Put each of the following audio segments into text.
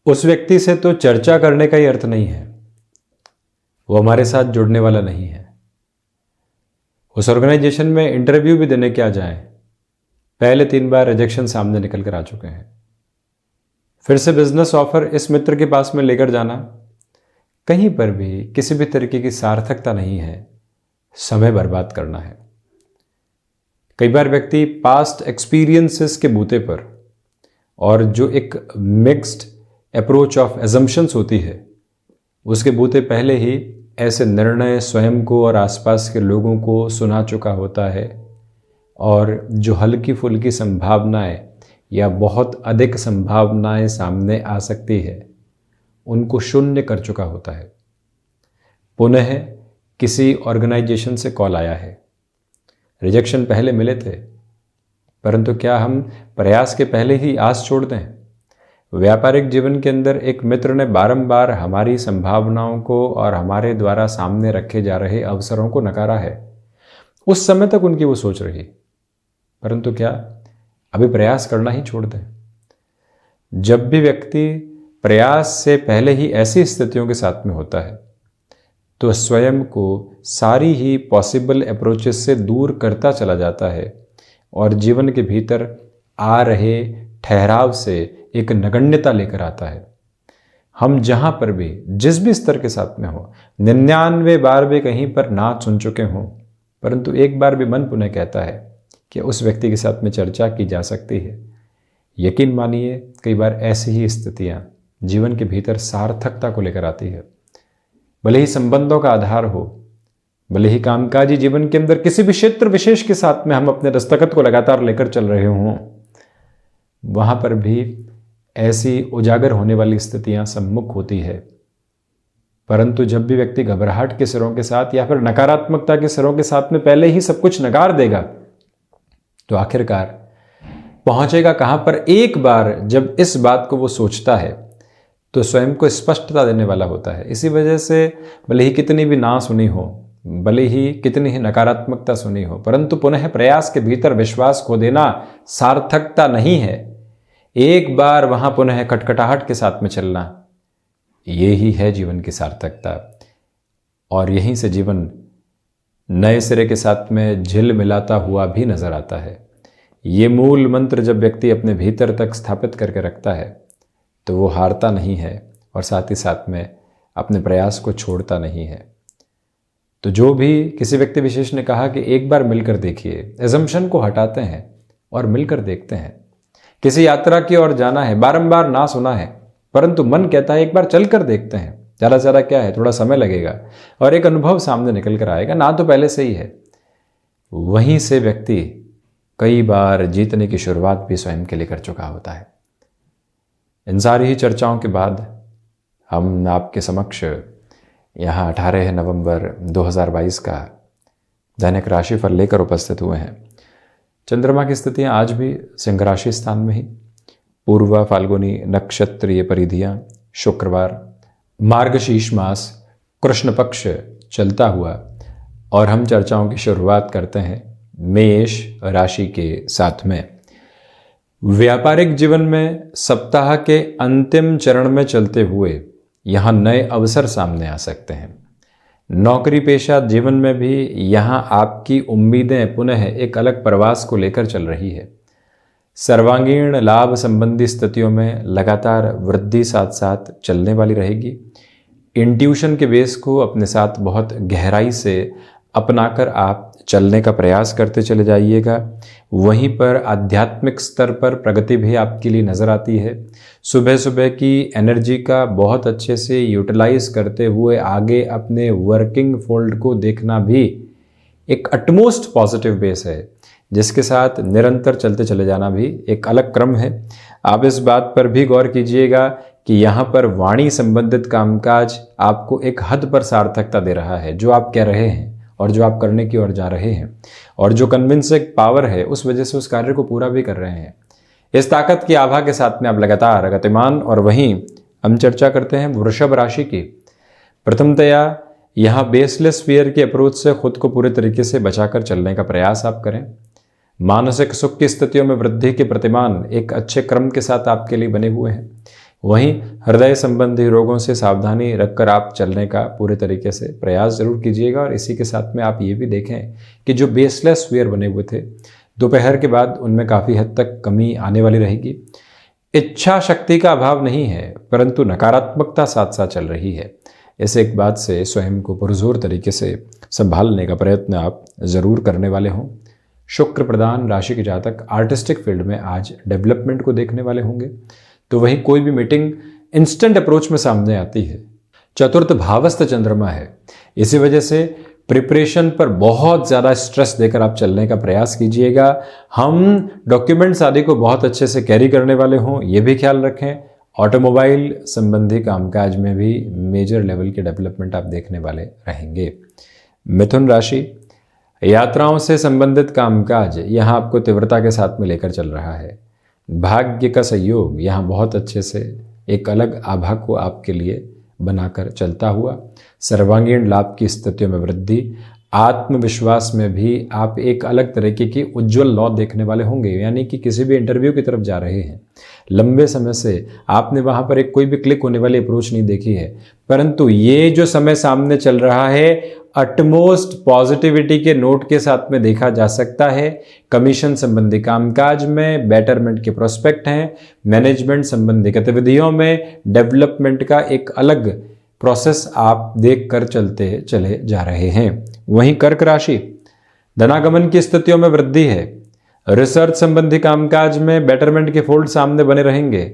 उस व्यक्ति से तो चर्चा करने का ही अर्थ नहीं है, वो हमारे साथ जुड़ने वाला नहीं है। उस ऑर्गेनाइजेशन में इंटरव्यू भी देने क्या जाए, पहले 3 बार रिजेक्शन सामने निकल कर आ चुके हैं। फिर से बिजनेस ऑफर इस मित्र के पास में लेकर जाना, कहीं पर भी किसी भी तरीके की सार्थकता नहीं है, समय बर्बाद करना है। कई बार व्यक्ति पास्ट एक्सपीरियंसेस के बूते पर और जो एक मिक्स्ड अप्रोच ऑफ एजम्पशंस होती है उसके बूते पहले ही ऐसे निर्णय स्वयं को और आसपास के लोगों को सुना चुका होता है, और जो हल्की फुल्की संभावनाएं या बहुत अधिक संभावनाएं सामने आ सकती है उनको शून्य कर चुका होता है। पुनः किसी ऑर्गेनाइजेशन से कॉल आया है, रिजेक्शन पहले मिले थे, परंतु क्या हम प्रयास के पहले ही आस छोड़ दें? व्यापारिक जीवन के अंदर एक मित्र ने बारंबार हमारी संभावनाओं को और हमारे द्वारा सामने रखे जा रहे अवसरों को नकारा है। उस समय तक उनकी वो सोच रही, परंतु क्या अभी प्रयास करना ही छोड़ दें? जब भी व्यक्ति प्रयास से पहले ही ऐसी स्थितियों के साथ में होता है तो स्वयं को सारी ही पॉसिबल अप्रोचेस से दूर करता चला जाता है और जीवन के भीतर आ रहे ठहराव से एक नगण्यता लेकर आता है। हम जहाँ पर भी जिस भी स्तर के साथ में हो, 99 बार भी कहीं पर ना सुन चुके हों, परंतु एक बार भी मन पुनः कहता है कि उस व्यक्ति के साथ में चर्चा की जा सकती है। यकीन मानिए कई बार ऐसी ही स्थितियाँ जीवन के भीतर सार्थकता को लेकर आती है। भले ही संबंधों का आधार हो, भले ही कामकाजी जीवन के अंदर किसी भी क्षेत्र विशेष के साथ में हम अपने दस्तखत को लगातार लेकर चल रहे हों, वहां पर भी ऐसी उजागर होने वाली स्थितियां सम्मुख होती है। परंतु जब भी व्यक्ति घबराहट के सिरों के साथ या फिर नकारात्मकता के सिरों के साथ में पहले ही सब कुछ नकार देगा तो आखिरकार पहुंचेगा कहां पर? एक बार जब इस बात को वो सोचता है तो स्वयं को स्पष्टता देने वाला होता है। इसी वजह से भले ही कितनी भी ना सुनी हो, भले ही कितनी ही नकारात्मकता सुनी हो, परंतु पुनः प्रयास के भीतर विश्वास खो देना सार्थकता नहीं है। एक बार वहां पुनः खटखटाहट के साथ में चलना, ये ही है जीवन की सार्थकता। और यहीं से जीवन नए सिरे के साथ में झिल मिलाता हुआ भी नजर आता है। ये मूल मंत्र जब व्यक्ति अपने भीतर तक स्थापित करके रखता है तो वो हारता नहीं है और साथ ही साथ में अपने प्रयास को छोड़ता नहीं है। तो जो भी किसी व्यक्ति विशेष ने कहा कि एक बार मिलकर देखिए, एजम्पशन को हटाते हैं और मिलकर देखते हैं। किसी यात्रा की ओर जाना है, बारंबार ना सुना है, परंतु मन कहता है एक बार चलकर देखते हैं। ज़्यादा से ज़्यादा क्या है, थोड़ा समय लगेगा और एक अनुभव सामने निकल कर आएगा, ना तो पहले से ही है। वहीं से व्यक्ति कई बार जीतने की शुरुआत भी स्वयं के लिए कर चुका होता है। इन सारी ही चर्चाओं के बाद हम आपके समक्ष यहाँ 18 नवंबर 2022 का दैनिक राशिफल लेकर उपस्थित हुए हैं। चंद्रमा की स्थितियाँ आज भी सिंह राशि स्थान में ही, पूर्वा फाल्गुनी नक्षत्रीय परिधियाँ, शुक्रवार, मार्गशीर्ष मास, कृष्ण पक्ष चलता हुआ। और हम चर्चाओं की शुरुआत करते हैं मेष राशि के साथ में। व्यापारिक जीवन में सप्ताह के अंतिम चरण में चलते हुए यहाँ नए अवसर सामने आ सकते हैं। नौकरी पेशा जीवन में भी यहाँ आपकी उम्मीदें पुनः एक अलग प्रवास को लेकर चल रही है। सर्वांगीण लाभ संबंधी स्थितियों में लगातार वृद्धि साथ साथ चलने वाली रहेगी। इंट्यूशन के बेस को अपने साथ बहुत गहराई से अपनाकर आप चलने का प्रयास करते चले जाइएगा। वहीं पर आध्यात्मिक स्तर पर प्रगति भी आपके लिए नज़र आती है। सुबह सुबह की एनर्जी का बहुत अच्छे से यूटिलाइज करते हुए आगे अपने वर्किंग फोल्ड को देखना भी एक अटमोस्ट पॉजिटिव बेस है, जिसके साथ निरंतर चलते चले जाना भी एक अलग क्रम है। आप इस बात पर भी गौर कीजिएगा कि यहाँ पर वाणी संबंधित कामकाज आपको एक हद पर सार्थकता दे रहा है। जो आप कह रहे हैं और जो आप करने की ओर जा रहे हैं और जो कन्विंसिंग पावर है, उस वजह से उस कार्य को पूरा भी कर रहे हैं। इस ताकत की आभा के साथ में आप लगातार गतिमान। और वहीं हम चर्चा करते हैं वृषभ राशि की। प्रथमतया यहाँ बेसलेस फियर की अप्रोच से खुद को पूरे तरीके से बचाकर चलने का प्रयास आप करें। मानसिक सुख की स्थितियों में वृद्धि के प्रतिमान एक अच्छे क्रम के साथ आपके लिए बने हुए हैं। वहीं हृदय संबंधी रोगों से सावधानी रखकर आप चलने का पूरे तरीके से प्रयास जरूर कीजिएगा। और इसी के साथ में आप ये भी देखें कि जो बेसलेस वेयर बने हुए थे दोपहर के बाद उनमें काफ़ी हद तक कमी आने वाली रहेगी। इच्छा शक्ति का अभाव नहीं है, परंतु नकारात्मकता साथ साथ चल रही है। इस एक बात से स्वयं को पुरजोर तरीके से संभालने का प्रयत्न आप जरूर करने वाले हों। शुक्र प्रधान राशि के जातक आर्टिस्टिक फील्ड में आज डेवलपमेंट को देखने वाले होंगे, तो वहीं कोई भी मीटिंग इंस्टेंट अप्रोच में सामने आती है। चतुर्थ भावस्थ चंद्रमा है, इसी वजह से प्रिपरेशन पर बहुत ज़्यादा स्ट्रेस देकर आप चलने का प्रयास कीजिएगा। हम डॉक्यूमेंट्स आदि को बहुत अच्छे से कैरी करने वाले हों, ये भी ख्याल रखें। ऑटोमोबाइल संबंधी कामकाज में भी मेजर लेवल के डेवलपमेंट आप देखने वाले रहेंगे। मिथुन राशि, यात्राओं से संबंधित कामकाज यहाँ आपको तीव्रता के साथ में लेकर चल रहा है। भाग्य का सहयोग यहाँ बहुत अच्छे से एक अलग आभा को आपके लिए बनाकर चलता हुआ। सर्वांगीण लाभ की स्थितियों में वृद्धि, आत्मविश्वास में भी आप एक अलग तरीके की उज्जवल लौ देखने वाले होंगे। यानी कि किसी भी इंटरव्यू की तरफ जा रहे हैं, लंबे समय से आपने वहां पर एक कोई भी क्लिक होने वाली अप्रोच नहीं देखी है, परंतु ये जो समय सामने चल रहा है अटमोस्ट पॉजिटिविटी के नोट के साथ में देखा जा सकता है। कमीशन संबंधी कामकाज में बेटरमेंट के प्रोस्पेक्ट हैं। मैनेजमेंट संबंधी गतिविधियों में डेवलपमेंट का एक अलग प्रोसेस आप देख कर चले जा रहे हैं। वहीं कर्क राशि, धनागमन की स्थितियों में वृद्धि है। रिसर्च संबंधी कामकाज में बेटरमेंट के फोल्ड सामने बने रहेंगे।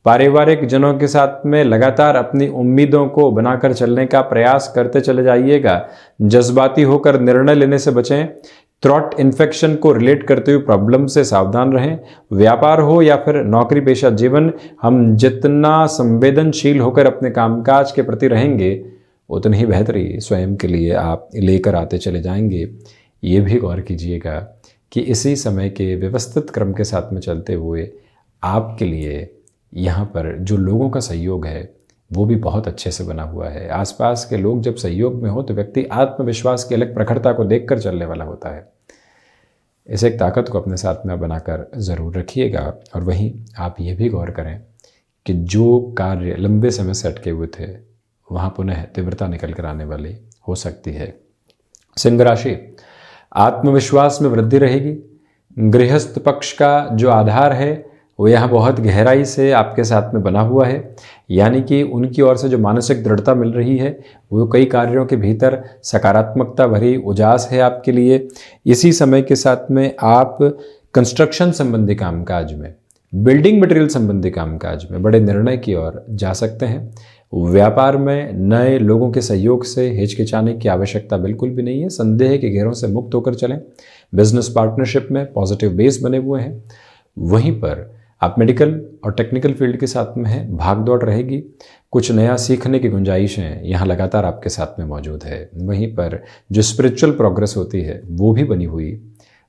पारिवारिक जनों के साथ में लगातार अपनी उम्मीदों को बनाकर चलने का प्रयास करते चले जाइएगा। जज्बाती होकर निर्णय लेने से बचें। थ्रोट इन्फेक्शन को रिलेट करते हुए प्रॉब्लम से सावधान रहें। व्यापार हो या फिर नौकरी पेशा जीवन, हम जितना संवेदनशील होकर अपने कामकाज के प्रति रहेंगे उतनी ही बेहतरी स्वयं के लिए आप लेकर आते चले जाएंगे। ये भी गौर कीजिएगा कि इसी समय के व्यवस्थित क्रम के साथ में चलते हुए आपके लिए यहाँ पर जो लोगों का सहयोग है वो भी बहुत अच्छे से बना हुआ है। आसपास के लोग जब सहयोग में हो तो व्यक्ति आत्मविश्वास की अलग प्रखरता को देखकर चलने वाला होता है। इस एक ताकत को अपने साथ में बनाकर ज़रूर रखिएगा। और वहीं आप ये भी गौर करें कि जो कार्य लंबे समय से अटके हुए थे वहाँ पुनः तीव्रता निकल कर आने वाली हो सकती है। सिंह राशि, आत्मविश्वास में वृद्धि रहेगी। गृहस्थ पक्ष का जो आधार है वो यहाँ बहुत गहराई से आपके साथ में बना हुआ है। यानी कि उनकी ओर से जो मानसिक दृढ़ता मिल रही है वो कई कार्यों के भीतर सकारात्मकता भरी उजास है आपके लिए। इसी समय के साथ में आप कंस्ट्रक्शन संबंधी कामकाज में, बिल्डिंग मटेरियल संबंधी कामकाज में बड़े निर्णय की ओर जा सकते हैं। व्यापार में नए लोगों के सहयोग से हिचकिचाने की आवश्यकता बिल्कुल भी नहीं है। संदेह के घेरों से मुक्त होकर चलें। बिजनेस पार्टनरशिप में पॉजिटिव बेस बने हुए हैं। वहीं पर आप मेडिकल और टेक्निकल फील्ड के साथ में हैं, भाग दौड़ रहेगी। कुछ नया सीखने की गुंजाइशें यहाँ लगातार आपके साथ में मौजूद है। वहीं पर जो स्पिरिचुअल प्रोग्रेस होती है वो भी बनी हुई।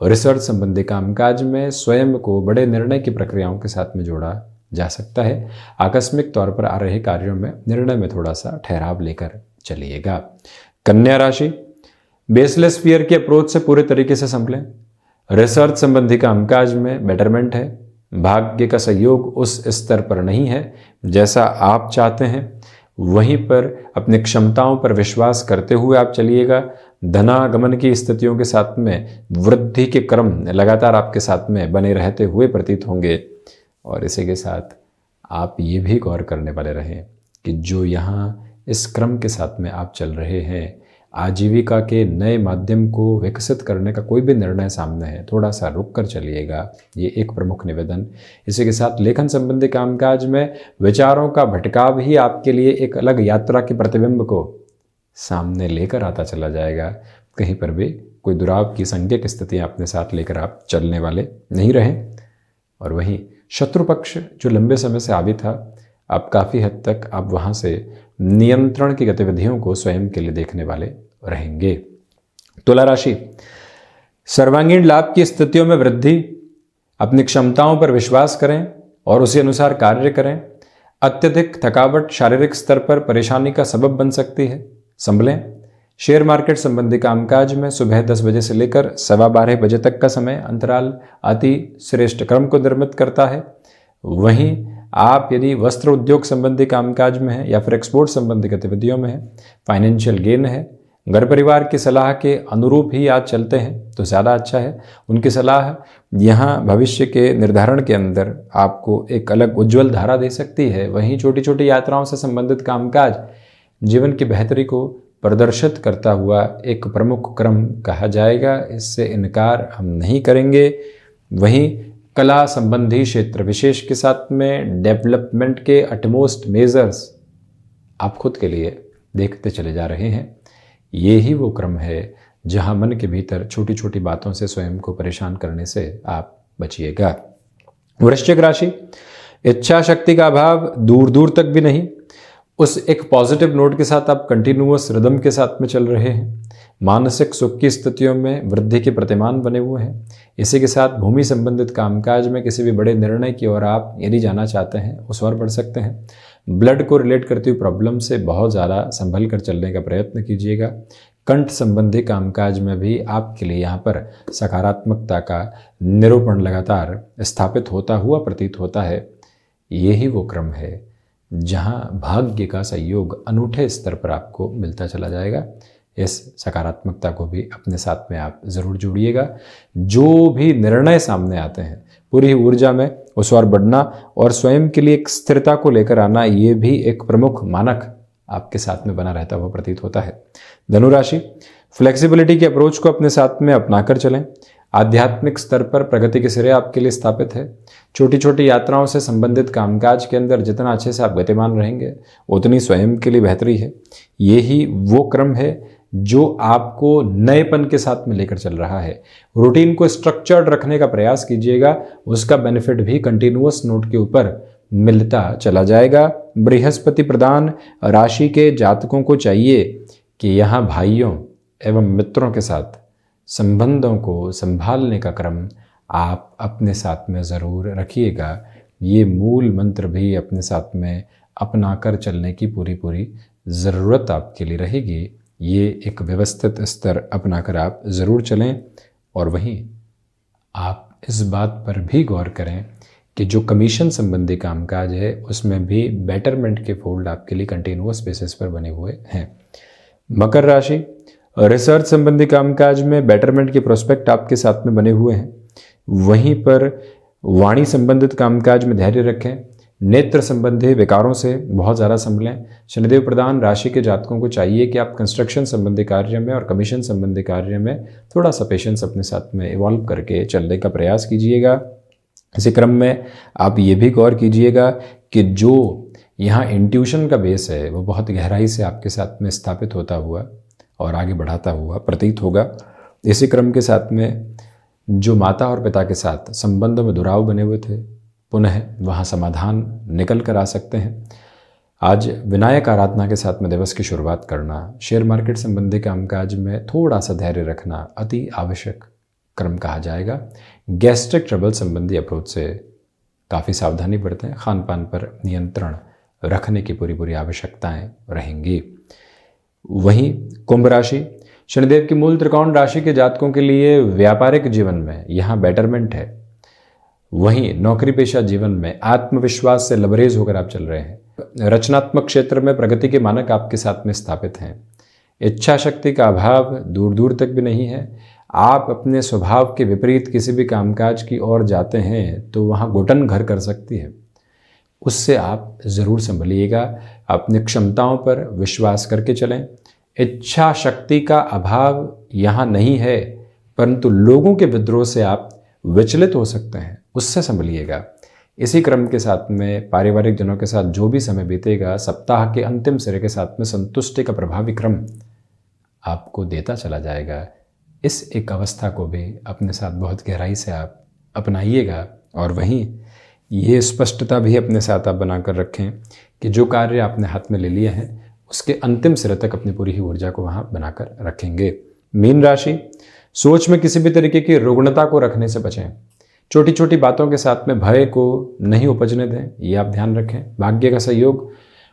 रिसर्च संबंधी कामकाज में स्वयं को बड़े निर्णय की प्रक्रियाओं के साथ में जोड़ा जा सकता है। आकस्मिक तौर पर आ रहे कार्यों में निर्णय में थोड़ा सा ठहराव लेकर चलिएगा। कन्या राशि, बेसलेस फियर की अप्रोच से पूरे तरीके से संभलें। रिसर्च संबंधी कामकाज में बेटरमेंट है। भाग्य का सहयोग उस स्तर पर नहीं है जैसा आप चाहते हैं। वहीं पर अपनी क्षमताओं पर विश्वास करते हुए आप चलिएगा। धनागमन की स्थितियों के साथ में वृद्धि के क्रम लगातार आपके साथ में बने रहते हुए प्रतीत होंगे। और इसी के साथ आप ये भी गौर करने वाले रहें कि जो यहाँ इस क्रम के साथ में आप चल रहे हैं, आजीविका के नए माध्यम को विकसित करने का कोई भी निर्णय सामने है, थोड़ा सा रुक कर चलिएगा। ये एक प्रमुख निवेदन। इसी के साथ लेखन संबंधी कामकाज में विचारों का भटकाव ही आपके लिए एक अलग यात्रा के प्रतिबिंब को सामने लेकर आता चला जाएगा। कहीं पर भी कोई दुराव की संज्ञक स्थितियाँ अपने साथ लेकर आप चलने वाले नहीं रहें। और वहीं शत्रु पक्ष जो लंबे समय से हावी था, अब काफ़ी हद तक आप वहाँ से नियंत्रण की गतिविधियों को स्वयं के लिए देखने वाले रहेंगे। तुला राशि, सर्वांगीण लाभ की स्थितियों में वृद्धि। अपनी क्षमताओं पर विश्वास करें और उसी अनुसार कार्य करें। अत्यधिक थकावट शारीरिक स्तर पर परेशानी का सबब बन सकती है, संभलें। शेयर मार्केट संबंधी कामकाज में सुबह 10 बजे से लेकर 12:15 बजे तक का समय अंतराल अति श्रेष्ठ क्रम को निर्मित करता है। वहीं आप यदि वस्त्र उद्योग संबंधी कामकाज में हैं या फिर एक्सपोर्ट संबंधी गतिविधियों में हैं, फाइनेंशियल गेन है, घर परिवार की सलाह के अनुरूप ही आज चलते हैं तो ज़्यादा अच्छा है। उनकी सलाह यहाँ भविष्य के निर्धारण के अंदर आपको एक अलग उज्ज्वल धारा दे सकती है। वहीं छोटी छोटी यात्राओं से संबंधित कामकाज जीवन की बेहतरी को प्रदर्शित करता हुआ एक प्रमुख क्रम कहा जाएगा, इससे इनकार हम नहीं करेंगे। वहीं कला संबंधी क्षेत्र विशेष के साथ में डेवलपमेंट के अटमोस्ट मेजर्स आप खुद के लिए देखते चले जा रहे हैं। ये ही वो क्रम है जहां मन के भीतर छोटी छोटी बातों से स्वयं को परेशान करने से आप बचिएगा। वृश्चिक राशि, इच्छा शक्ति का अभाव दूर दूर तक भी नहीं, उस एक पॉजिटिव नोट के साथ आप कंटिन्यूअस रिदम के साथ में चल रहे हैं। मानसिक सुख की स्थितियों में वृद्धि के प्रतिमान बने हुए हैं। इसी के साथ भूमि संबंधित कामकाज में किसी भी बड़े निर्णय की ओर आप यदि जाना चाहते हैं उस ओर बढ़ सकते हैं। ब्लड को रिलेट करती हुई प्रॉब्लम से बहुत ज़्यादा संभल कर चलने का प्रयत्न कीजिएगा। कंठ संबंधी कामकाज में भी आपके लिए यहाँ पर सकारात्मकता का निरूपण लगातार स्थापित होता हुआ प्रतीत होता है। यही वो क्रम है जहाँ भाग्य का सहयोग अनूठे स्तर पर आपको मिलता चला जाएगा। इस सकारात्मकता को भी अपने साथ में आप ज़रूर जोड़िएगा। जो भी निर्णय सामने आते हैं पूरी ऊर्जा में उस ओर बढ़ना और स्वयं के लिए एक स्थिरता को लेकर आना, ये भी एक प्रमुख मानक आपके साथ में बना रहता हुआ प्रतीत होता है। धनुराशि, फ्लेक्सिबिलिटी की अप्रोच को अपने साथ में अपनाकर चलें। आध्यात्मिक स्तर पर प्रगति के सिरे आपके लिए स्थापित है। छोटी छोटी यात्राओं से संबंधित कामकाज के अंदर जितना अच्छे से आप गतिमान रहेंगे उतनी स्वयं के लिए बेहतरी है। यही वो क्रम है जो आपको नएपन के साथ में लेकर चल रहा है। रूटीन को स्ट्रक्चर्ड रखने का प्रयास कीजिएगा, उसका बेनिफिट भी कंटिन्यूअस नोट के ऊपर मिलता चला जाएगा। बृहस्पति प्रधान राशि के जातकों को चाहिए कि यहाँ भाइयों एवं मित्रों के साथ संबंधों को संभालने का क्रम आप अपने साथ में ज़रूर रखिएगा। ये मूल मंत्र भी अपने साथ में अपना कर चलने की पूरी ज़रूरत आपके लिए रहेगी। ये एक व्यवस्थित स्तर अपनाकर आप ज़रूर चलें। और वहीं आप इस बात पर भी गौर करें कि जो कमीशन संबंधी कामकाज है उसमें भी बेटरमेंट के फोल्ड आपके लिए कंटिन्यूअस बेसिस पर बने हुए हैं। मकर राशि, रिसर्च संबंधी कामकाज में बेटरमेंट के प्रोस्पेक्ट आपके साथ में बने हुए हैं। वहीं पर वाणी संबंधित कामकाज में धैर्य रखें। नेत्र संबंधी विकारों से बहुत ज़्यादा संभलें। शनिदेव प्रधान राशि के जातकों को चाहिए कि आप कंस्ट्रक्शन संबंधी कार्य में और कमीशन संबंधी कार्य में थोड़ा सा पेशेंस अपने साथ में इवॉल्व करके चलने का प्रयास कीजिएगा। इसी क्रम में आप ये भी गौर कीजिएगा कि जो यहाँ इंट्यूशन का बेस है वो बहुत गहराई से आपके साथ में स्थापित होता हुआ और आगे बढ़ाता हुआ प्रतीत होगा। इसी क्रम के साथ में जो माता और पिता के साथ संबंधों में दुराव बने हुए थे पुनः वहाँ समाधान निकल कर आ सकते हैं। आज विनायक आराधना के साथ में दिवस की शुरुआत करना, शेयर मार्केट संबंधी कामकाज में थोड़ा सा धैर्य रखना अति आवश्यक क्रम कहा जाएगा। गैस्ट्रिक ट्रबल संबंधी अप्रोच से काफ़ी सावधानी बरतें। खान पान पर नियंत्रण रखने की पूरी आवश्यकताएं रहेंगी। वहीं कुंभ राशि, शनिदेव की मूल त्रिकोण राशि के जातकों के लिए व्यापारिक जीवन में यहाँ बेटरमेंट है। वहीं नौकरी पेशा जीवन में आत्मविश्वास से लबरेज होकर आप चल रहे हैं। रचनात्मक क्षेत्र में प्रगति के मानक आपके साथ में स्थापित हैं। इच्छा शक्ति का अभाव दूर दूर तक भी नहीं है। आप अपने स्वभाव के विपरीत किसी भी कामकाज की ओर जाते हैं तो वहाँ घुटन घर कर सकती है, उससे आप ज़रूर संभलिएगा। अपनी क्षमताओं पर विश्वास करके चलें। इच्छा शक्ति का अभाव यहाँ नहीं है, परंतु लोगों के विद्रोह से आप विचलित हो सकते हैं, उससे संभलिएगा। इसी क्रम के साथ में पारिवारिक जनों के साथ जो भी समय बीतेगा, सप्ताह के अंतिम सिरे के साथ में संतुष्टि का प्रभावी क्रम आपको देता चला जाएगा। इस एक अवस्था को भी अपने साथ बहुत गहराई से आप अपनाइएगा। और वहीं ये स्पष्टता भी अपने साथ आप बनाकर रखें कि जो कार्य आपने हाथ में ले लिए हैं उसके अंतिम सिरे तक अपनी पूरी ही ऊर्जा को वहाँ बनाकर रखेंगे। मीन राशि, सोच में किसी भी तरीके की रुग्णता को रखने से बचें। छोटी छोटी बातों के साथ में भय को नहीं उपजने दें, ये आप ध्यान रखें। भाग्य का सहयोग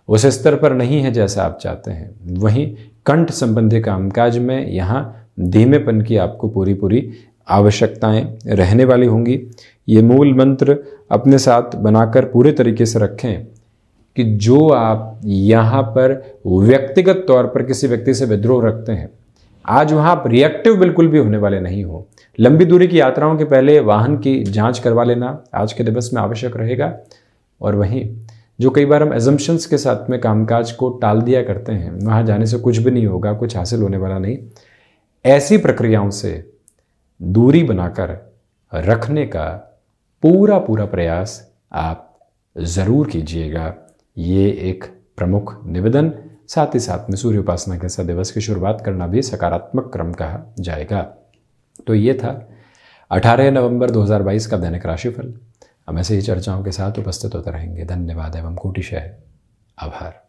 उस स्तर पर नहीं है जैसा आप चाहते हैं। वहीं कंठ संबंधी कामकाज में यहाँ धीमेपन की आपको पूरी आवश्यकताएं रहने वाली होंगी। ये मूल मंत्र अपने साथ बनाकर पूरे तरीके से रखें कि जो आप यहाँ पर व्यक्तिगत तौर पर किसी व्यक्ति से विद्रोह रखते हैं, आज वहाँ आप रिएक्टिव बिल्कुल भी होने वाले नहीं हो। लंबी दूरी की यात्राओं के पहले वाहन की जांच करवा लेना आज के दिवस में आवश्यक रहेगा। और वहीं जो कई बार हम एजम्पशंस के साथ में कामकाज को टाल दिया करते हैं, वहाँ जाने से कुछ भी नहीं होगा, कुछ हासिल होने वाला नहीं, ऐसी प्रक्रियाओं से दूरी बनाकर रखने का पूरा प्रयास आप ज़रूर कीजिएगा। ये एक प्रमुख निवेदन। साथ ही साथ में सूर्य उपासना के साथ दिवस की शुरुआत करना भी सकारात्मक क्रम कहा जाएगा। तो ये था 18 नवंबर 2022 का दैनिक राशिफल। हम ऐसे ही चर्चाओं के साथ उपस्थित होते रहेंगे। धन्यवाद एवं कोटिशः आभार।